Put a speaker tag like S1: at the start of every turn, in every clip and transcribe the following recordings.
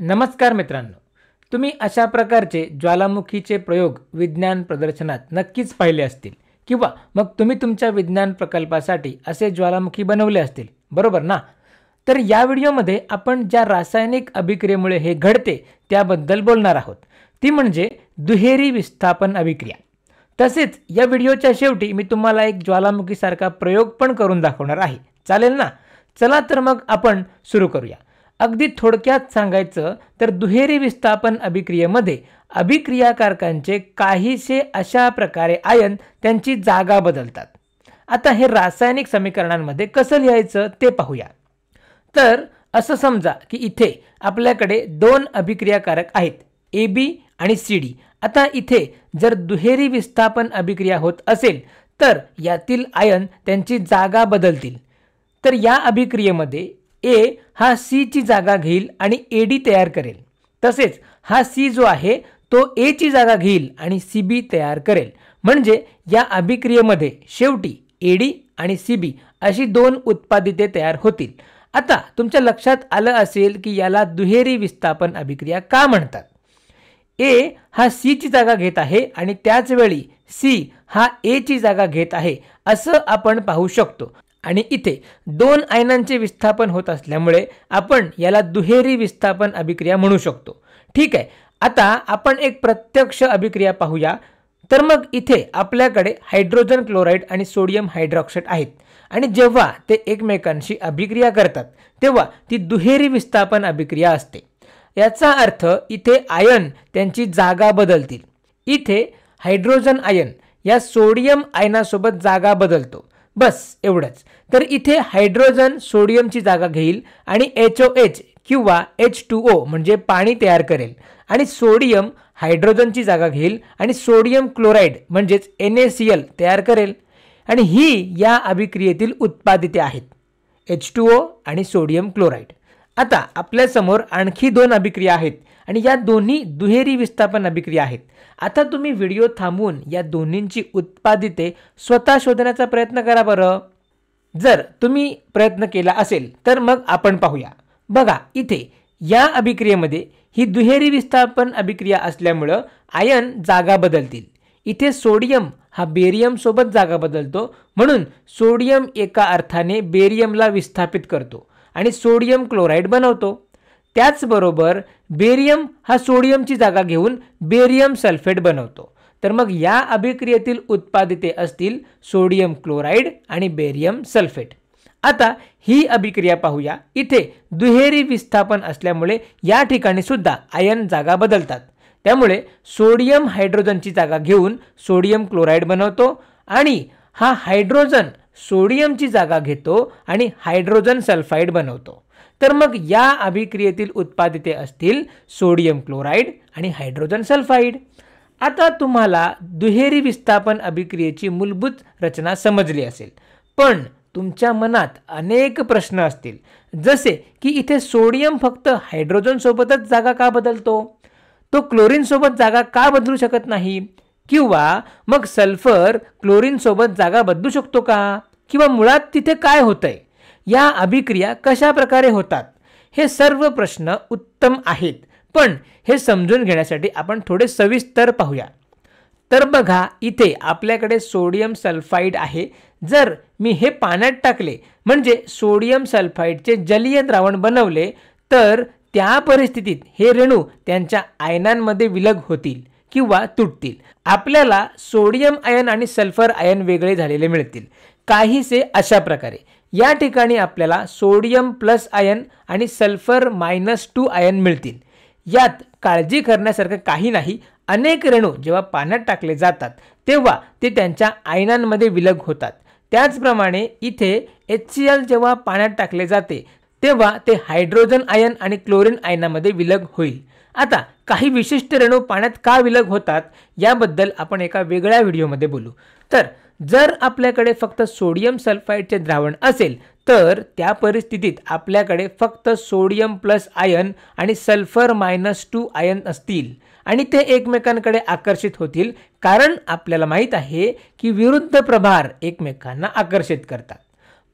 S1: नमस्कार मित्रांनो, तुम्ही अशा प्रकारचे ज्वालामुखीचे प्रयोग विज्ञान प्रदर्शनात नक्कीच पाहिले असतील किंवा मग तुम्ही तुमच्या विज्ञान प्रकल्पासाठी असे ज्वालामुखी बनवले असतील, बरोबर ना? तर या व्हिडिओमध्ये आपण ज्या रासायनिक अभिक्रियेमुळे हे घडते त्याबद्दल बोलणार आहोत, ती म्हणजे दुहेरी विस्थापन अभिक्रिया। तसेच या व्हिडिओच्या शेवटी मी तुम्हाला एक ज्वालामुखीसारखा प्रयोग पण करून दाखवणार आहे, चालेल ना? चला तर मग आपण सुरू करूया। अगदी थोडक्यात सांगायचं तर दुहेरी विस्थापन अभिक्रियेमध्ये अभिक्रियाकारकांचे काहीसे अशा प्रकारे आयन त्यांची जागा बदलतात। आता हे रासायनिक समीकरणांमध्ये कसं लिहायचं ते पाहूया। तर असं समजा की इथे आपल्याकडे दोन अभिक्रियाकारक आहेत, AB आणि CD। आता इथे जर दुहेरी विस्थापन अभिक्रिया होत असेल तर यातील आयन त्यांची जागा बदलतील। तर या अभिक्रियेमध्ये A हा C ची जागा घेईल आणि AD तयार करेल, तसेच हा C जो आहे तो A ची जागा घेईल आणि CB तयार करेल। म्हणजे या अभिक्रियेमध्ये शेवटी AD आणि CB अशी दोन उत्पादिते तयार होतील। आता तुमच्या लक्षात आलं असेल की याला दुहेरी विस्थापन अभिक्रिया का म्हणतात। A हा C ची जागा घेत आहे आणि त्याच वेळी C हा A ची जागा घेत आहे असं आपण पाहू शकतो। आणि इथे दोन आयनांचे विस्थापन होत असल्यामुळे आपण याला दुहेरी विस्थापन अभिक्रिया म्हणू शकतो। ठीक आहे, आता आपण एक प्रत्यक्ष अभिक्रिया पाहूया। तर मग इथे आपल्याकडे हायड्रोजन क्लोराईड आणि सोडियम हायड्रॉक्साईड आहेत आणि जेव्हा ते एकमेकांशी अभिक्रिया करतात तेव्हा ती दुहेरी विस्थापन अभिक्रिया असते। याचा अर्थ इथे आयन त्यांची जागा बदलतील। इथे हायड्रोजन आयन या सोडियम आयनासोबत जागा बदलतो, बस एवढंच। तर इथे हायड्रोजन सोडियमची जागा घेईल आणि HOH किंवा H2O म्हणजे पाणी तयार करेल आणि सोडियम हायड्रोजनची जागा घेईल आणि सोडियम क्लोराईड म्हणजेच NaCl तयार करेल। आणि ही या अभिक्रियेतील उत्पादिते आहेत, H2O आणि सोडियम क्लोराईड। आता आपल्यासमोर आणखी दोन अभिक्रिया आहेत आणि या दोन्ही दुहेरी विस्थापन अभिक्रिया आहेत। आता तुम्ही व्हिडिओ थांबवून या दोन्हींची उत्पादिते स्वतः शोधण्याचा प्रयत्न करा बरं। जर तुम्ही प्रयत्न केला असेल तर मग आपण पाहूया। बघा, इथे या अभिक्रियेमध्ये ही दुहेरी विस्थापन अभिक्रिया असल्यामुळं आयन जागा बदलतील। इथे सोडियम हा बेरियम सोबत जागा बदलतो, म्हणून सोडियम एका अर्थाने बेरियमला विस्थापित करतो आणि सोडियम क्लोराईड बनवतो। त्याचबरोबर बेरियम हा सोडियमची जागा घेऊन बेरियम सल्फेट बनवतो। तर मग या अभिक्रियेतील उत्पादिते असतील सोडियम क्लोराईड आणि बेरियम सल्फेट। आता ही अभिक्रिया पाहूया। इथे दुहेरी विस्थापन असल्यामुळे या ठिकाणी सुद्धा आयन जागा बदलतात, त्यामुळे सोडियम हायड्रोजनची जागा घेऊन सोडियम क्लोराईड बनवतो आणि हा हायड्रोजन सोडियमची जागा घेतो आणि हायड्रोजन सल्फाईड बनवतो। तर मग या अभिक्रियेतील उत्पादिते असतील सोडियम क्लोराईड आणि हायड्रोजन सल्फाईड। आता तुम्हाला दुहेरी विस्थापन अभिक्रियेची मूलभूत रचना समजली असेल, पण तुमच्या मनात अनेक प्रश्न असतील, जसे की इथे सोडियम फक्त हायड्रोजन सोबतच जागा का बदलतो, तो क्लोरीन सोबत जागा का बदलू शकत नाही, किंवा मग सल्फर क्लोरीन सोबत जागा बदलू शकतो का, किंवा मुळात तिथे काय होतंय, या अभिक्रिया कशा प्रकारे होतात। हे सर्व प्रश्न उत्तम आहेत, पण हे समजून घेण्यासाठी आपण थोडे सविस्तर पाहूया। तर बघा, इथे आपल्याकडे सोडियम सल्फाईड आहे। जर मी हे पाण्यात टाकले म्हणजे सोडियम सल्फाईडचे जलीय द्रावण बनवले तर त्या परिस्थितीत हे रेणू त्यांच्या आयनांमध्ये विलग होतील किंवा तुटतील। आपल्याला सोडियम आयन आणि सल्फर आयन वेगळे झालेले मिळतील, काहीसे अशा प्रकारे। या ठिकाणी आपल्याला सोडियम प्लस आयन आणि सल्फर -2 आयन मिळतील। यात काळजी करण्यासारखं काही नाही। अनेक रेणू जेव्हा पाण्यात टाकले जातात तेव्हा ते त्यांच्या आयनांमध्ये विलग होतात। त्याचप्रमाणे इथे HCl जेव्हा पाण्यात टाकले जाते तेव्हा ते हायड्रोजन आयन आणि क्लोरीन आयनामध्ये विलग होईल। आता काही विशिष्ट रेणू पाण्यात का विलग होतात याबद्दल आपण एका वेगळ्या व्हिडिओमध्ये बोलू। तर जर आपल्याकडे फक्त सोडियम सल्फाईडचे द्रावण असेल तर त्या परिस्थितीत आपल्याकडे फक्त सोडियम प्लस आयन आणि सल्फर -2 आयन असतील आणि ते एकमेकांकडे आकर्षित होतील, कारण आपल्याला माहित आहे की विरुद्ध प्रभार एकमेकांना आकर्षित करतात।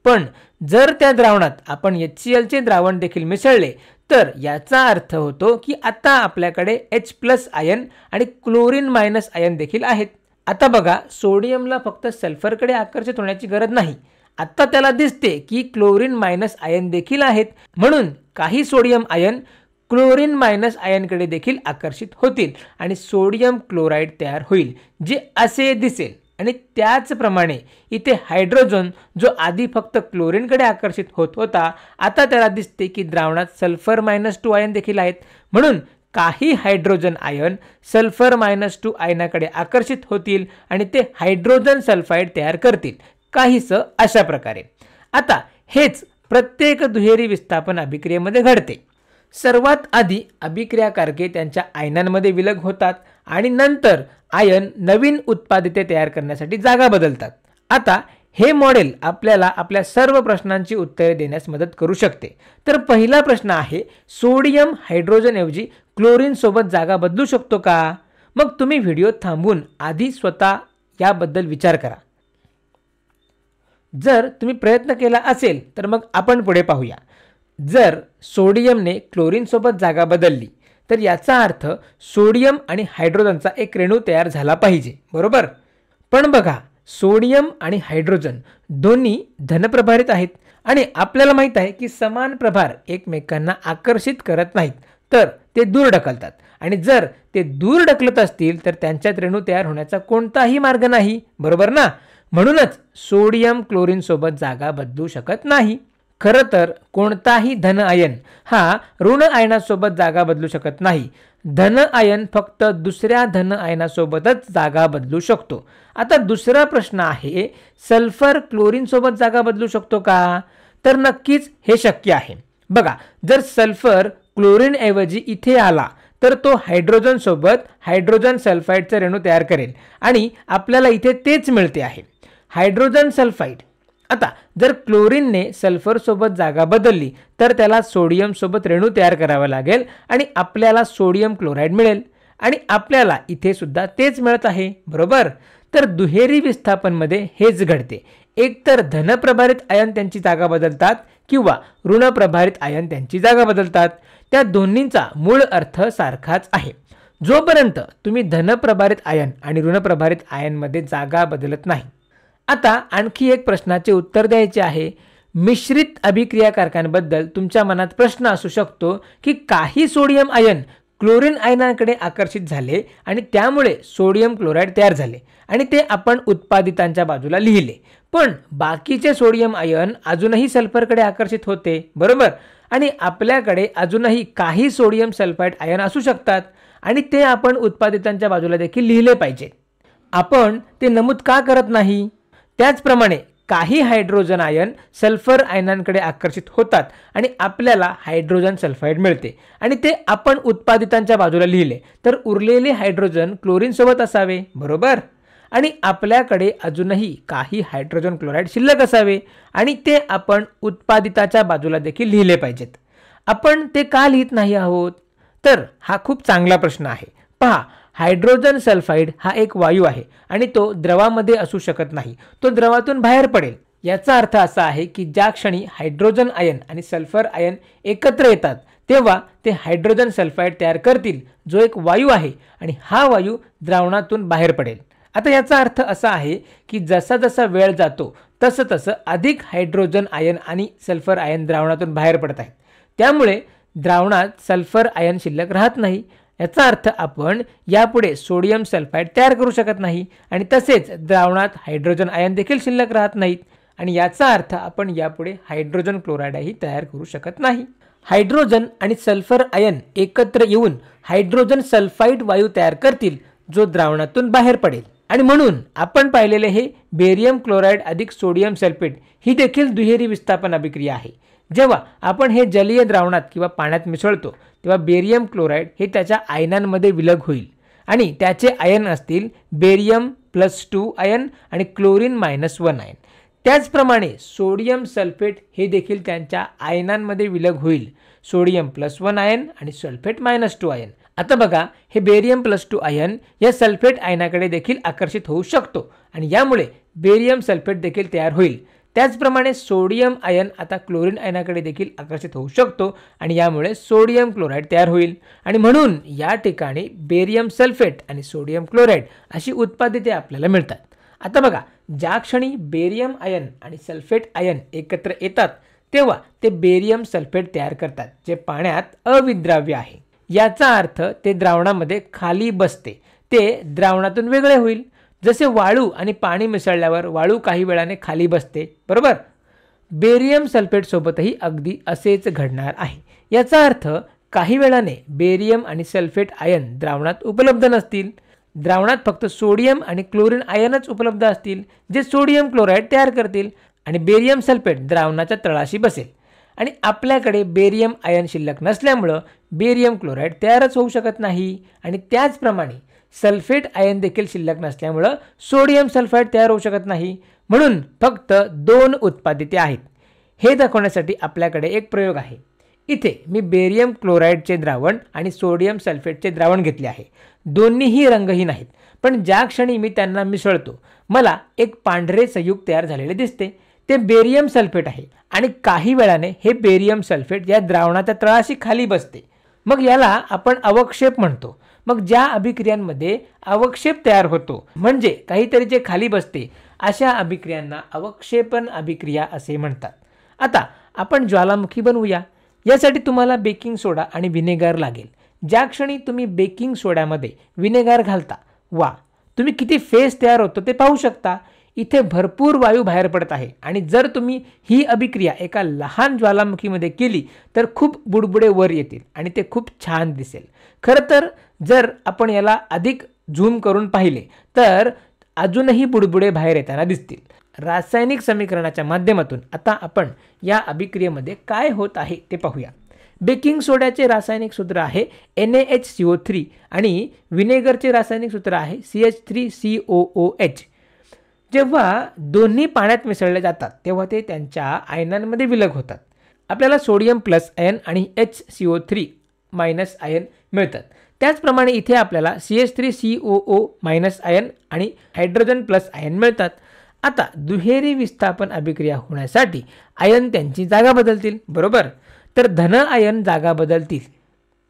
S1: पण जर त्या द्रावणात आपण HCl चे द्रावण देखील मिसळले तर याचा अर्थ होतो की आता आपल्याकडे H+ आयन आणि क्लोरीन मायनस आयन देखील आहेत. आता बघा, सोडियमला फक्त सल्फरकडे आकर्षित होण्याची गरज नाही. आता त्याला दिसते की क्लोरीन मायनस आयन देखील आहेत, म्हणून काही सोडियम आयन क्लोरीन मायनस आयनकडे देखील आकर्षित होतील आणि सोडियम क्लोराईड तयार होईल, जे असे दिसेल. आणि त्याचप्रमाणे इथे हायड्रोजन, जो आधी फक्त क्लोरीनकडे आकर्षित होत होता, आता त्याला दिसते की द्रावणात सल्फर-2 आयन देखील आहेत, म्हणून काही हायड्रोजन आयन सल्फर-2 आयनाकडे आकर्षित होतील आणि ते हायड्रोजन सल्फाइड तयार करतील, काहीसं अशा प्रकारे. आता हेच प्रत्येक दुहेरी विस्थापन अभिक्रियेमध्ये घडते. सर्वात आधी अभिक्रियाकारके त्यांच्या आयनांमध्ये विलग होतात आणि नंतर आयन नवीन उत्पादिते तयार करण्यासाठी जागा बदलतात. आता हे मॉडेल आपल्याला आपल्या सर्व प्रश्नांची उत्तरे देण्यास मदत करू शकते. तर पहिला प्रश्न आहे, सोडियम हायड्रोजनऐवजी क्लोरीन सोबत जागा बदलू शकतो का? मग तुम्ही व्हिडिओ थांबवून आधी स्वतः याबद्दल विचार करा. जर तुम्ही प्रयत्न केला असेल तर मग आपण पुढे पाहूया. जर सोडियमने क्लोरीन सोबत जागा बदलली तर याचा अर्थ सोडियम आणि हायड्रोजनचा एक रेणू तयार झाला पाहिजे, बरोबर? पण बघा, सोडियम आणि हायड्रोजन दोन्ही धनप्रभारित आहेत आणि आपल्याला माहित आहे की समान प्रभार एकमेकांना आकर्षित करत नाहीत, तर ते दूर ढकलतात. आणि जर ते दूर ढकलत असतील तर त्यांच्यात रेणू तयार होण्याचा कोणताही मार्ग नाही, बरोबर ना? म्हणूनच सोडियम क्लोरीन सोबत जागा बदलू शकत नाही. खरं तर कोणताही धन आयन हा ऋण आयनासोबत जागा बदलू शकत नाही. धन आयन फक्त दुसऱ्या धन आयनासोबतच जागा बदलू शकतो. आता दुसरा प्रश्न आहे, सल्फर क्लोरीन सोबत जागा बदलू शकतो का? तर नक्कीच हे शक्य आहे. बघा, जर सल्फर क्लोरीन ऐवजी इथे आला तर तो हायड्रोजन सोबत हायड्रोजन सल्फाइडचा रेणू तयार करेल आणि आपल्याला इथे तेच मिळते आहे, हायड्रोजन सल्फाइड. आता जर क्लोरीनने सल्फर सोबत जागा बदलली तर त्याला सोडियम सोबत रेणू तयार करावा लागेल आणि आपल्याला सोडियम क्लोराईड मिळेल आणि आपल्याला इथे सुद्धा तेच मिळत आहे, बरोबर? तर दुहेरी विस्थापनमध्ये हेच घडते. एकतर धनप्रभारित आयन त्यांची जागा बदलतात किंवा ऋणप्रभारित आयन त्यांची जागा बदलतात. त्या दोन्हींचा मूळ अर्थ सारखाच आहे. जोपर्यंत तुम्ही धनप्रभारित आयन आणि ऋणप्रभारित आयनमध्ये जागा बदलत नाही. आता आणखी एक प्रश्नाचे उत्तर द्यायचे आहे. मिश्रित अभिक्रियाकारकांबद्दल तुमच्या मनात प्रश्न असू शकतो की काही सोडियम आयन क्लोरीन आयनाकडे आकर्षित झाले आणि त्यामुळे सोडियम क्लोराईड तयार झाले आणि ते आपण उत्पादितांच्या बाजूला लिहिले, पण बाकीचे सोडियम आयन अजूनही सल्फरकडे आकर्षित होते, बरोबर? आणि आपल्याकडे अजूनही काही सोडियम सल्फाइड आयन असू शकतात आणि ते आपण उत्पादितांच्या बाजूला देखील लिहिले पाहिजे. आपण ते नमूद का करत नाही? त्याचप्रमाणे काही हायड्रोजन आयन सल्फर आयनांकडे आकर्षित होतात आणि आपल्याला हायड्रोजन सल्फाइड मिळते आणि ते आपण उत्पादितांच्या बाजूला लिहिले तर उरलेले हायड्रोजन क्लोरीन सोबत असावे, बरोबर? आणि आपल्याकडे अजूनही काही हायड्रोजन क्लोराईड शिल्लक असावे आणि ते आपण उत्पादिताच्या बाजूला देखील लिहिले पाहिजेत. आपण ते का लिहित नाही आहोत? तर हा खूप चांगला प्रश्न आहे. पहा, हायड्रोजन सल्फाइड हा एक वायू आहे आणि तो द्रवामध्ये असू शकत नाही, तो द्रवातून बाहेर पडेल. याचा अर्थ असा आहे की ज्या क्षणी हायड्रोजन आयन आणि सल्फर आयन एकत्र येतात तेव्हा ते हायड्रोजन सल्फाइड तयार करतील, जो एक वायू आहे आणि हा वायू द्रावणातून बाहेर पडेल. आता याचा अर्थ असा आहे की जसा जसा वेळ जातो तसं तसं अधिक हायड्रोजन आयन आणि सल्फर आयन द्रावणातून बाहेर पडत आहेत, त्यामुळे द्रावणात सल्फर आयन शिल्लक राहत नाही. याचा अर्थ आपण यापुढे सोडियम सल्फाइड तयार करू शकत नाही आणि तसेच द्रावणात हायड्रोजन आयन देखील शिल्लक राहत नाहीत आणि याचा अर्थ आपण यापुढे हायड्रोजन क्लोराईडही तयार करू शकत नाही. हायड्रोजन आणि सल्फर आयन एकत्र येऊन हायड्रोजन सल्फाइड वायू तयार करतील, जो द्रावणातून बाहेर पडेल. आणि म्हणून आपण पाहिलेले हे बेरियम क्लोराईड अधिक सोडियम सल्फेट ही देखील दुहेरी विस्थापन अभिक्रिया आहे. जेव्हा आपण हे जलीय द्रावणात किंवा पाण्यात मिसळतो तेव्हा बेरियम क्लोराईड हे त्याच्या आयनांमध्ये विलग होईल आणि त्याचे आयन असतील बेरियम+2 आयन आणि क्लोरीन-1 आयन. त्याचप्रमाणे सोडियम सल्फेट हे देखील त्यांच्या आयनांमध्ये विलग होईल, सोडियम+1 आयन आणि सल्फेट-2 आयन. आता बघा, हे बेरियम+2 आयन या सल्फेट आयनाकडे देखील आकर्षित होऊ शकतो आणि यामुळे बेरियम सल्फेट देखील तयार होईल. त्याचप्रमाणे सोडियम आयन आता क्लोरीन आयनाकडे देखील आकर्षित होऊ शकतो आणि यामुळे सोडियम क्लोराईड तयार होईल आणि म्हणून या ठिकाणी बेरियम सल्फेट आणि सोडियम क्लोराईड अशी उत्पादिते आपल्याला मिळतात. आता बघा, ज्या क्षणी बेरियम आयन आणि सल्फेट आयन एकत्र येतात तेव्हा ते बेरियम सल्फेट तयार करतात, जे पाण्यात अविद्राव्य आहे. याचा अर्थ ते द्रावणामध्ये खाली बसते, ते द्रावणातून वेगळे होईल. जसे वाळू आणि पाणी मिसळल्यावर वाळू काही वेळाने खाली बसते, बरोबर. बेरियम सल्फेट सोबतही अगदी असेच घडणार आहे. याचा अर्थ काही वेळाने बेरियम आणि सल्फेट आयन द्रावणात उपलब्ध नसतील. द्रावणात फक्त सोडियम आणि क्लोरीन आयनच उपलब्ध असतील, जे सोडियम क्लोराईड तयार करतील आणि बेरियम सल्फेट द्रावणाच्या तळाशी बसेल. आणि आपल्याकडे बेरियम आयन शिल्लक नसल्यामुळं बेरियम क्लोराईड तयारच होऊ शकत नाही. आणि त्याचप्रमाणे सल्फेट आयन देखील शिल्लक नसल्यामुळं सोडियम सल्फाईड तयार होऊ शकत नाही. म्हणून फक्त 2 उत्पादिते आहेत. हे दाखवण्यासाठी आपल्याकडे एक प्रयोग आहे. इथे मी बेरियम क्लोराईडचे द्रावण आणि सोडियम सल्फेटचे द्रावण घेतले आहे. दोन्हीही रंगहीन आहेत, पण ज्या क्षणी मी त्यांना मिसळतो मला एक पांढरे संयुग तयार झालेले दिसते. ते बेरियम सल्फेट आहे आणि काही वेळाने हे बेरियम सल्फेट या द्रावणाच्या तळाशी खाली बसते. मग याला आपण अवक्षेप म्हणतो. मग ज्या अभिक्रियांमध्ये अवक्षेप तयार होतो, म्हणजे काहीतरी जे खाली बसते, अशा अभिक्रियांना अवक्षेपण अभिक्रिया असे म्हणतात. आता आपण ज्वालामुखी बनवूया. यासाठी तुम्हाला बेकिंग सोडा आणि विनेगर लागेल. ज्या क्षणी तुम्ही बेकिंग सोड्यामध्ये विनेगर घालता, वा, तुम्ही किती फेस तयार होतो ते पाहू शकता. इथे भरपूर वायू बाहेर पडत आहे आणि जर तुम्ही ही अभिक्रिया एका लहान ज्वालामुखीमध्ये केली तर खूप बुडबुडे वर येतील आणि ते खूप छान दिसेल. खरं तर जर आपण याला अधिक झूम करून पाहिले तर अजूनही बुडबुडे बाहेर येताना दिसतील. रासायनिक समीकरणाच्या माध्यमातून आता आपण या अभिक्रियेमध्ये काय होत आहे ते पाहूया. बेकिंग सोड्याचे रासायनिक सूत्र आहे NaHCO3 आणि विनेगरचे रासायनिक सूत्र आहे CH3COOH. जेव्हा दोन्ही पाण्यात मिसळले जातात तेव्हा ते त्यांच्या आयनांमध्ये विलग होतात. आपल्याला सोडियम प्लस आयन आणि HCO3 मायनस आयन मिळतात. त्याचप्रमाणे इथे आपल्याला CH3COO मायनस आयन आणि हायड्रोजन प्लस आयन मिळतात. आता दुहेरी विस्थापन अभिक्रिया होण्यासाठी आयन त्यांची जागा बदलतील, बरोबर. तर धन आयन जागा बदलतील.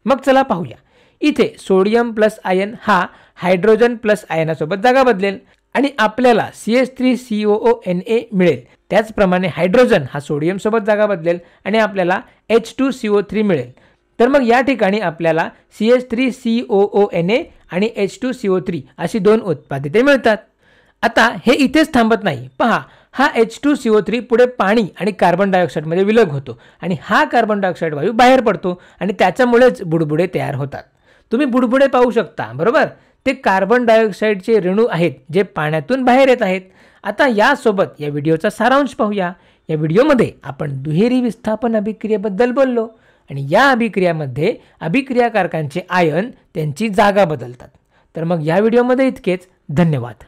S1: मग चला पाहूया. इथे सोडियम प्लस आयन हा हायड्रोजन प्लस आयनासोबत जागा बदलेल आणि आपल्याला CH3COONA मिळेल. त्याचप्रमाणे हायड्रोजन हा सोडियम सोबत जागा बदलेल आणि आपल्याला H2CO3 मिळेल. तर मग या ठिकाणी आपल्याला CH3COONA आणि H2CO3 अशी 2 उत्पादिते मिळतात. आता हे इथेच थांबत नाही. पहा, हा H2CO3 पुढे पाणी आणि कार्बन डायऑक्साईडमध्ये विलग होतो आणि हा कार्बन डायऑक्साईड वायू बाहेर पडतो आणि त्याच्यामुळेच बुडबुडे तयार होतात. तुम्ही बुडबुडे पाहू शकता, बरोबर. ते कार्बन डायऑक्साईडचे रेणू आहेत जे पाण्यातून बाहेर येत आहेत. आता यासोबत या व्हिडिओचा सारांश पाहूया. या व्हिडिओमध्ये आपण दुहेरी विस्थापन अभिक्रियेबद्दल बोललो आणि या अभिक्रियामध्ये अभिक्रियाकारकांचे आयन त्यांची जागा बदलतात. तर मग या व्हिडिओमध्ये इतकेच. धन्यवाद.